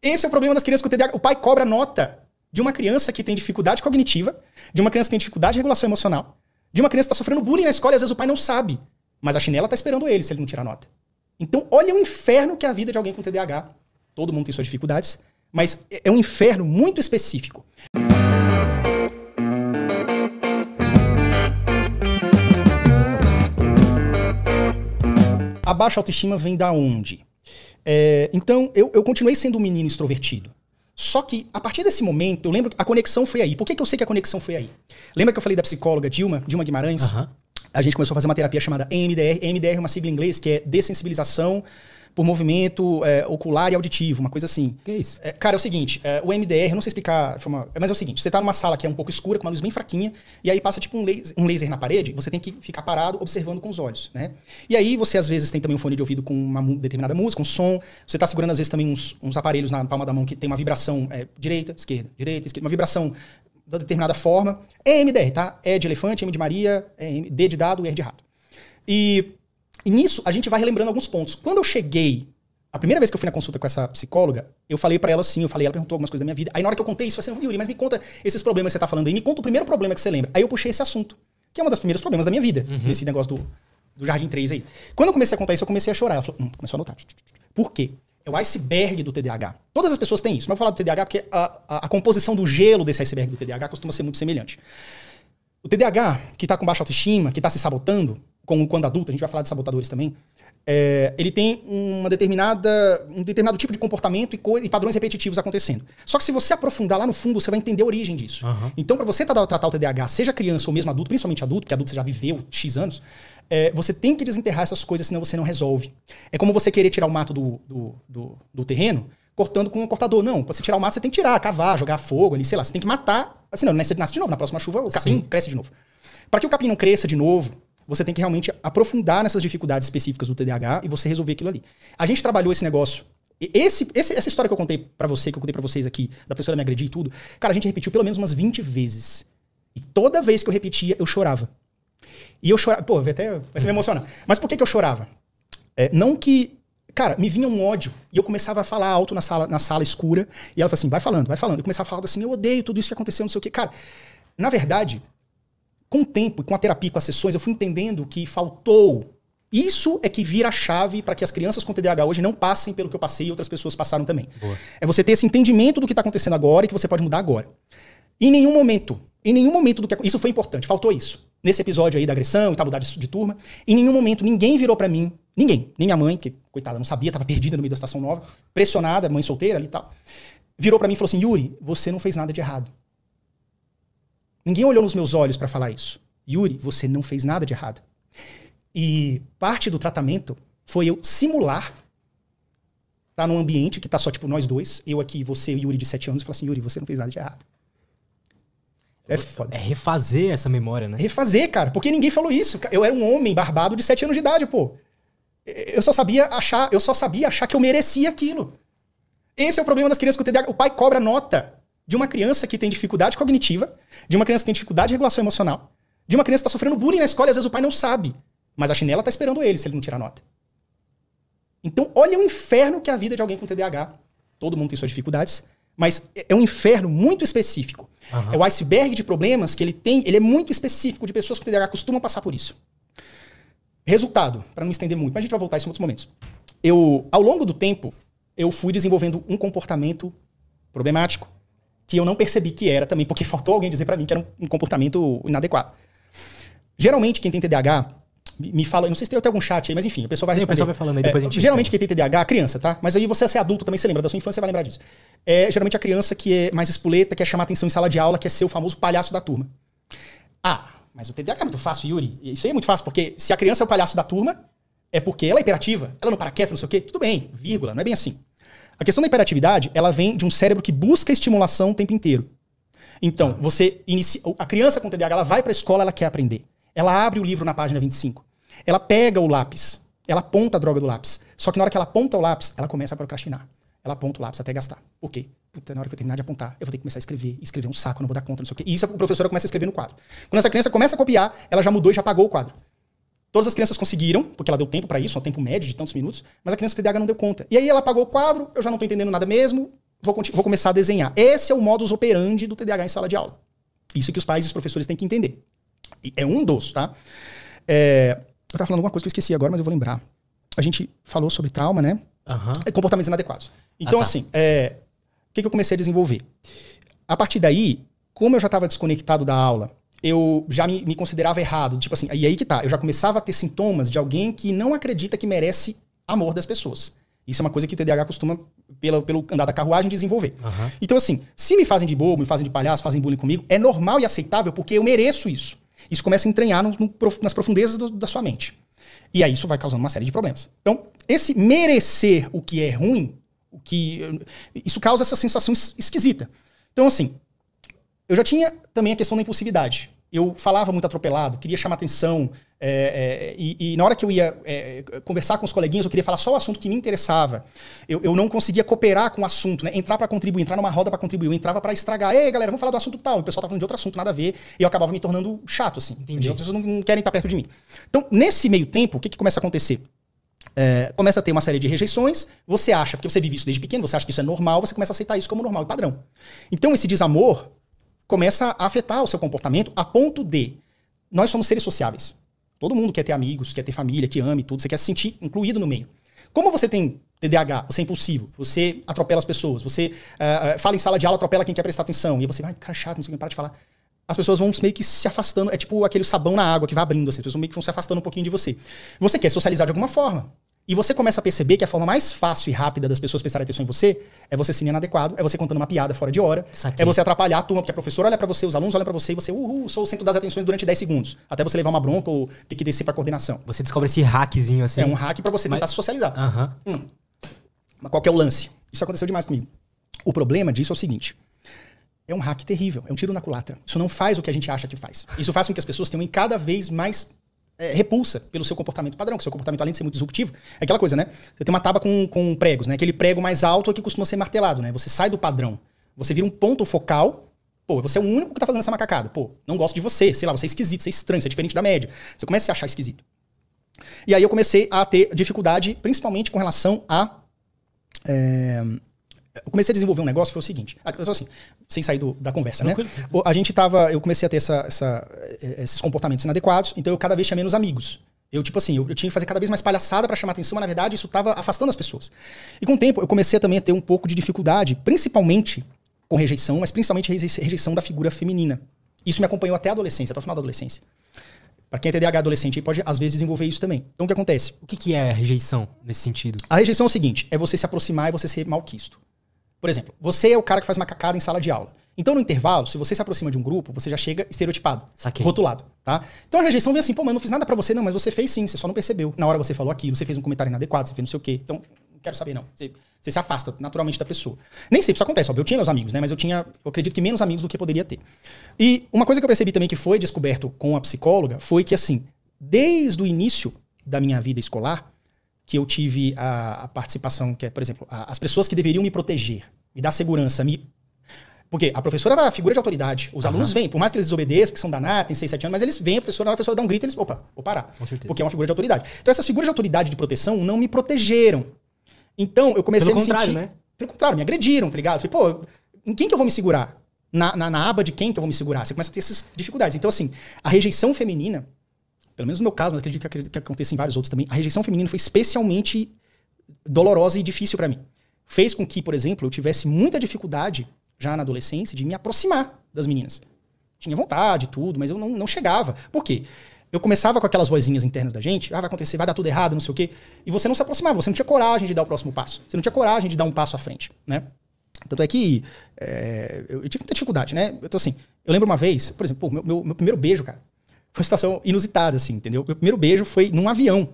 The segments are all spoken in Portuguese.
Esse é o problema das crianças com TDAH. O pai cobra nota de uma criança que tem dificuldade cognitiva, de uma criança que tem dificuldade de regulação emocional, de uma criança que está sofrendo bullying na escola e às vezes o pai não sabe. Mas a chinela está esperando ele se ele não tirar nota. Então, olha o inferno que é a vida de alguém com TDAH. Todo mundo tem suas dificuldades, mas é um inferno muito específico. A baixa autoestima vem da onde? Então, eu continuei sendo um menino extrovertido. Só que, a partir desse momento, eu lembro que a conexão foi aí. Por que eu sei que a conexão foi aí? Lembra que eu falei da psicóloga Dilma Guimarães? Uhum. A gente começou a fazer uma terapia chamada EMDR. EMDR é uma sigla em inglês que é dessensibilização por movimento ocular e auditivo, uma coisa assim. Que é isso? Cara, é o seguinte, o EMDR, eu não sei explicar, mas é o seguinte, você tá numa sala que é um pouco escura, com uma luz bem fraquinha, e aí passa tipo um laser na parede, você tem que ficar parado observando com os olhos, né? E aí você às vezes tem também um fone de ouvido com uma determinada música, um som, você tá segurando às vezes também uns aparelhos na palma da mão que tem uma vibração direita, esquerda, uma vibração de determinada forma. É EMDR, tá? E de elefante, M de Maria, D de dado, R de rato. E nisso, a gente vai relembrando alguns pontos. Quando eu cheguei, a primeira vez que eu fui na consulta com essa psicóloga, eu falei pra ela assim, ela perguntou algumas coisas da minha vida. Aí na hora que eu contei isso, eu falei assim, Yuri, mas me conta esses problemas que você tá falando aí, me conta o primeiro problema que você lembra. Aí eu puxei esse assunto, que é um dos primeiros problemas da minha vida, esse negócio do Jardim 3 aí. Quando eu comecei a contar isso, eu comecei a chorar. Ela falou, começou a anotar. Por quê? É o iceberg do TDAH. Todas as pessoas têm isso. Mas eu vou falar do TDAH porque a composição do gelo desse iceberg do TDAH costuma ser muito semelhante. O TDAH, que tá com baixa autoestima, que tá se sabotando, como quando adulto, a gente vai falar de sabotadores também, ele tem um determinado tipo de comportamento e padrões repetitivos acontecendo. Só que se você aprofundar lá no fundo, você vai entender a origem disso. Uhum. Então, para você tratar o TDAH, seja criança ou mesmo adulto, principalmente adulto, porque adulto você já viveu X anos, você tem que desenterrar essas coisas, senão você não resolve. É como você querer tirar o mato do terreno, cortando com um cortador. Não, pra você tirar o mato, você tem que tirar, cavar, jogar fogo ali, sei lá, você tem que matar. Assim, não, você nasce de novo, na próxima chuva o capim cresce de novo. Para que o capim não cresça de novo, você tem que realmente aprofundar nessas dificuldades específicas do TDAH e você resolver aquilo ali. A gente trabalhou esse negócio. Essa história que eu contei pra você, que eu contei pra vocês aqui, da professora me agredir e tudo, cara, a gente repetiu pelo menos umas 20 vezes. E toda vez que eu repetia, eu chorava. E eu chorava. Pô, vai se me emocionar. Mas por que eu chorava? Não que. Cara, me vinha um ódio. E eu começava a falar alto na sala escura. E ela falou assim: vai falando, vai falando. Eu começava a falar assim: eu odeio tudo isso que aconteceu, não sei o quê. Cara, na verdade, com o tempo, com a terapia, com as sessões, eu fui entendendo que faltou. Isso é que vira a chave para que as crianças com TDAH hoje não passem pelo que eu passei e outras pessoas passaram também. Boa. É você ter esse entendimento do que está acontecendo agora e que você pode mudar agora. Em nenhum momento do que... Isso foi importante, faltou isso. Nesse episódio aí da agressão e tal, mudar de turma, em nenhum momento ninguém virou pra mim, nem minha mãe, que, coitada, não sabia, tava perdida no meio da estação nova, pressionada, mãe solteira ali e tal, virou pra mim e falou assim: Yuri, você não fez nada de errado. Ninguém olhou nos meus olhos pra falar isso. Yuri, você não fez nada de errado. E parte do tratamento foi eu simular tá num ambiente que tá só tipo nós dois, eu aqui, você e o Yuri de 7 anos, e falar assim: Yuri, você não fez nada de errado. É foda. É refazer essa memória, né? Refazer, cara. Porque ninguém falou isso. Eu era um homem barbado de 7 anos de idade, pô. Eu só sabia achar que eu merecia aquilo. Esse é o problema das crianças com TDAH. O pai cobra nota de uma criança que tem dificuldade cognitiva, de uma criança que tem dificuldade de regulação emocional, de uma criança que tá sofrendo bullying na escola e às vezes o pai não sabe. Mas a chinela tá esperando ele se ele não tirar nota. Então, olha o inferno que é a vida de alguém com TDAH. Todo mundo tem suas dificuldades, mas é um inferno muito específico. Uhum. É o iceberg de problemas que ele tem, ele é muito específico, de pessoas com TDAH costumam passar por isso. Resultado, para não me estender muito, mas a gente vai voltar a isso em outros momentos. Ao longo do tempo, eu fui desenvolvendo um comportamento problemático que eu não percebi que era também, porque faltou alguém dizer para mim que era um comportamento inadequado. Geralmente, quem tem TDAH me fala, não sei se tem até algum chat aí, mas enfim, a pessoa vai responder. O pessoal vai falando aí, depois a gente... Geralmente quem tem TDAH é criança, tá? Mas aí você ser adulto também, você lembra da sua infância, você vai lembrar disso. Geralmente a criança que é mais espoleta, quer chamar atenção em sala de aula, quer ser o famoso palhaço da turma. Ah, mas o TDAH é muito fácil, Yuri. Isso aí é muito fácil, porque se a criança é o palhaço da turma, é porque ela é hiperativa, ela não para quieta, não sei o quê. Tudo bem, vírgula, não é bem assim. A questão da hiperatividade, ela vem de um cérebro que busca estimulação o tempo inteiro. Então, a criança com TDAH, ela vai pra escola, ela quer aprender. Ela abre o livro na página 25. Ela pega o lápis, ela aponta a droga do lápis. Só que na hora que ela aponta o lápis, ela começa a procrastinar. Ela aponta o lápis até gastar. Por quê? Puta, na hora que eu terminar de apontar, eu vou ter que começar a escrever um saco, eu não vou dar conta, não sei o quê. E isso a professora começa a escrever no quadro. Quando essa criança começa a copiar, ela já mudou e já apagou o quadro. Todas as crianças conseguiram, porque ela deu tempo pra isso, um tempo médio de tantos minutos, mas a criança com TDAH não deu conta. E aí ela apagou o quadro, eu já não tô entendendo nada mesmo, vou começar a desenhar. Esse é o modus operandi do TDAH em sala de aula. Isso que os pais e os professores têm que entender. É um dos, tá? Eu tava falando alguma coisa que eu esqueci agora, mas eu vou lembrar. A gente falou sobre trauma, né? Comportamentos inadequados. Então, assim, o que eu comecei a desenvolver? A partir daí, como eu já estava desconectado da aula, eu já me considerava errado. Tipo assim, e aí que tá. Eu já começava a ter sintomas de alguém que não acredita que merece amor das pessoas. Isso é uma coisa que o TDAH costuma, pelo andar da carruagem, desenvolver. Então, assim, se me fazem de bobo, me fazem de palhaço, fazem bullying comigo, é normal e aceitável porque eu mereço isso. Isso começa a entranhar nas profundezas da sua mente. E aí isso vai causando uma série de problemas. Então, esse merecer o que é ruim, isso causa essa sensação esquisita. Então, assim, eu já tinha também a questão da impulsividade. Eu falava muito atropelado, queria chamar atenção, e na hora que eu ia conversar com os coleguinhas, eu queria falar só o assunto que me interessava. Eu não conseguia cooperar com o assunto, né? Entrar para contribuir, entrar numa roda para contribuir. Eu entrava para estragar. Ei, galera, vamos falar do assunto tal. E o pessoal tava falando de outro assunto, nada a ver. E eu acabava me tornando chato, assim. Entendi. As pessoas não querem estar perto de mim. Então, nesse meio tempo, o que começa a acontecer? Começa a ter uma série de rejeições, você acha, porque você vive isso desde pequeno, você acha que isso é normal, você começa a aceitar isso como normal e padrão. Então, esse desamor começa a afetar o seu comportamento a ponto de nós somos seres sociáveis. Todo mundo quer ter amigos, quer ter família, que ame tudo, você quer se sentir incluído no meio. Como você tem TDAH, você é impulsivo, você atropela as pessoas, você fala em sala de aula, atropela quem quer prestar atenção, e você vai, cara chato, não sei o que, para de falar. As pessoas vão meio que se afastando, é tipo aquele sabão na água que vai abrindo, assim, as pessoas meio que vão se afastando um pouquinho de você. Você quer socializar de alguma forma. E você começa a perceber que a forma mais fácil e rápida das pessoas prestarem atenção em você é você ser inadequado, é você contando uma piada fora de hora, é você atrapalhar a turma, porque a professora olha pra você, os alunos olham pra você e você, sou o centro das atenções durante 10 segundos. Até você levar uma bronca ou ter que descer pra coordenação. Você descobre esse hackzinho assim. É um hack pra você tentar se socializar. Mas qual que é o lance? Isso aconteceu demais comigo. O problema disso é o seguinte. É um hack terrível, é um tiro na culatra. Isso não faz o que a gente acha que faz. Isso faz com que as pessoas tenham cada vez mais repulsa pelo seu comportamento padrão, que seu comportamento, além de ser muito disruptivo, é aquela coisa, né? Você tem uma tábua com pregos, né? Aquele prego mais alto é que costuma ser martelado, né? Você sai do padrão. Você vira um ponto focal. Pô, você é o único que tá fazendo essa macacada. Pô, não gosto de você. Sei lá, você é esquisito, você é estranho, você é diferente da média. Você começa a se achar esquisito. E aí eu comecei a ter dificuldade, principalmente com relação a... Eu comecei a desenvolver um negócio, foi o seguinte. Assim, sem sair da conversa, né? Eu comecei a ter esses comportamentos inadequados, então eu cada vez tinha menos amigos. Eu tinha que fazer cada vez mais palhaçada pra chamar atenção, mas na verdade isso tava afastando as pessoas. E com o tempo eu comecei também a ter um pouco de dificuldade, principalmente com rejeição, mas principalmente rejeição da figura feminina. Isso me acompanhou até a adolescência, até o final da adolescência. Pra quem é TDAH adolescente, pode às vezes desenvolver isso também. Então o que acontece? O que é a rejeição nesse sentido? A rejeição é o seguinte, é você se aproximar e você ser malquisto. Por exemplo, você é o cara que faz macacada em sala de aula. Então, no intervalo, se você se aproxima de um grupo, você já chega estereotipado, rotulado, tá? Então, a rejeição vem assim, pô, mas eu não fiz nada pra você, não, mas você fez sim, você só não percebeu. Na hora você falou aquilo, você fez um comentário inadequado, você fez não sei o quê. Então, não quero saber, não. Você se afasta naturalmente da pessoa. Nem sempre isso acontece, óbvio. Eu tinha meus amigos, né? Mas eu acredito que menos amigos do que poderia ter. E uma coisa que eu percebi também que foi descoberto com a psicóloga foi que, assim, desde o início da minha vida escolar, que eu tive a participação, que é, por exemplo, as pessoas que deveriam me proteger, me dar segurança, Porque a professora era a figura de autoridade. Os alunos vêm, por mais que eles desobedeçam, porque são danados, têm 6, 7 anos, mas eles vêm, a professora dá um grito e eles, opa, vou parar. Com certeza. Porque é uma figura de autoridade. Então essas figuras de autoridade de proteção não me protegeram. Então eu comecei a me sentir... Né? Pelo contrário, me agrediram, tá ligado? Falei, pô, em quem que eu vou me segurar? Na aba de quem que eu vou me segurar? Você começa a ter essas dificuldades. Então assim, a rejeição feminina, pelo menos no meu caso, mas acredito que aconteça em vários outros também, a rejeição feminina foi especialmente dolorosa e difícil pra mim. Fez com que, por exemplo, eu tivesse muita dificuldade, já na adolescência, de me aproximar das meninas. Tinha vontade e tudo, mas eu não chegava. Por quê? Eu começava com aquelas vozinhas internas da gente, vai acontecer, vai dar tudo errado, não sei o quê, e você não se aproximava, você não tinha coragem de dar o próximo passo. Você não tinha coragem de dar um passo à frente, né? Tanto é que eu tive muita dificuldade, né? Então, assim, eu lembro uma vez, por exemplo, meu primeiro beijo, cara, foi uma situação inusitada, assim, entendeu? Meu primeiro beijo foi num avião.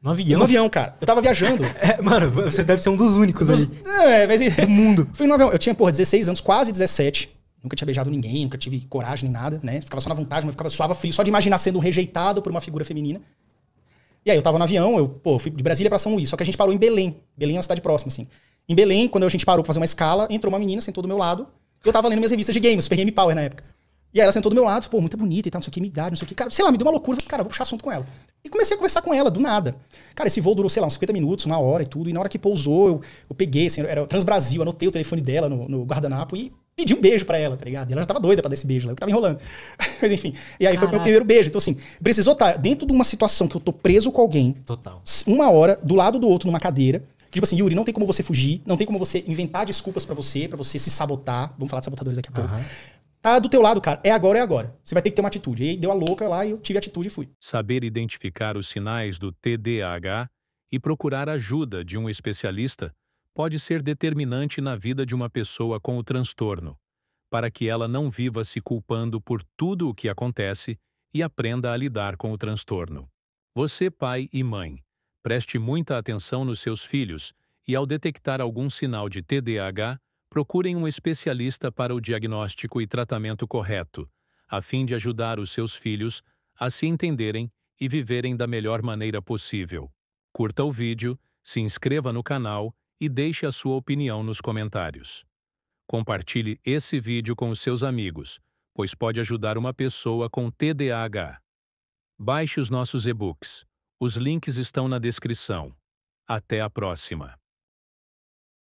No avião? No avião, cara. Eu tava viajando. Mano, você deve ser um dos únicos aí. Do mundo. Fui no avião. Eu tinha, 16 anos, quase 17. Nunca tinha beijado ninguém, nunca tive coragem nem nada, né? Ficava só na vontade, mas suava frio só de imaginar sendo rejeitado por uma figura feminina. E aí eu tava no avião, eu fui de Brasília pra São Luís, só que a gente parou em Belém. Belém é uma cidade próxima, assim. Em Belém, quando a gente parou pra fazer uma escala, entrou uma menina, sentou do meu lado, e eu tava lendo minhas revistas de games, Super Game Power na época. E aí ela sentou do meu lado, pô, muito bonita e tal, não sei o que, me dá, não sei o que. Cara, sei lá, me deu uma loucura, falei, cara, vou puxar assunto com ela. E comecei a conversar com ela, do nada. Cara, esse voo durou, sei lá, uns 50 minutos, 1 hora e tudo. E na hora que pousou, eu peguei, assim, era o Transbrasil, anotei o telefone dela no guardanapo e pedi um beijo pra ela, tá ligado? E ela já tava doida pra dar esse beijo lá, eu tava enrolando. Mas enfim, e aí foi o meu primeiro beijo. Então assim, precisou estar dentro de uma situação que eu tô preso com alguém, Total. 1 hora, do lado do outro, numa cadeira. Que, tipo assim, Yuri, não tem como você fugir, não tem como você inventar desculpas pra você se sabotar. Vamos falar de sabotadores daqui a pouco. Tá do teu lado, cara. É agora, é agora. Você vai ter que ter uma atitude. E aí deu a louca lá e eu tive atitude e fui. Saber identificar os sinais do TDAH e procurar ajuda de um especialista pode ser determinante na vida de uma pessoa com o transtorno, para que ela não viva se culpando por tudo o que acontece e aprenda a lidar com o transtorno. Você, pai e mãe, preste muita atenção nos seus filhos e, ao detectar algum sinal de TDAH, procurem um especialista para o diagnóstico e tratamento correto, a fim de ajudar os seus filhos a se entenderem e viverem da melhor maneira possível. Curta o vídeo, se inscreva no canal e deixe a sua opinião nos comentários. Compartilhe esse vídeo com os seus amigos, pois pode ajudar uma pessoa com TDAH. Baixe os nossos e-books. Os links estão na descrição. Até a próxima!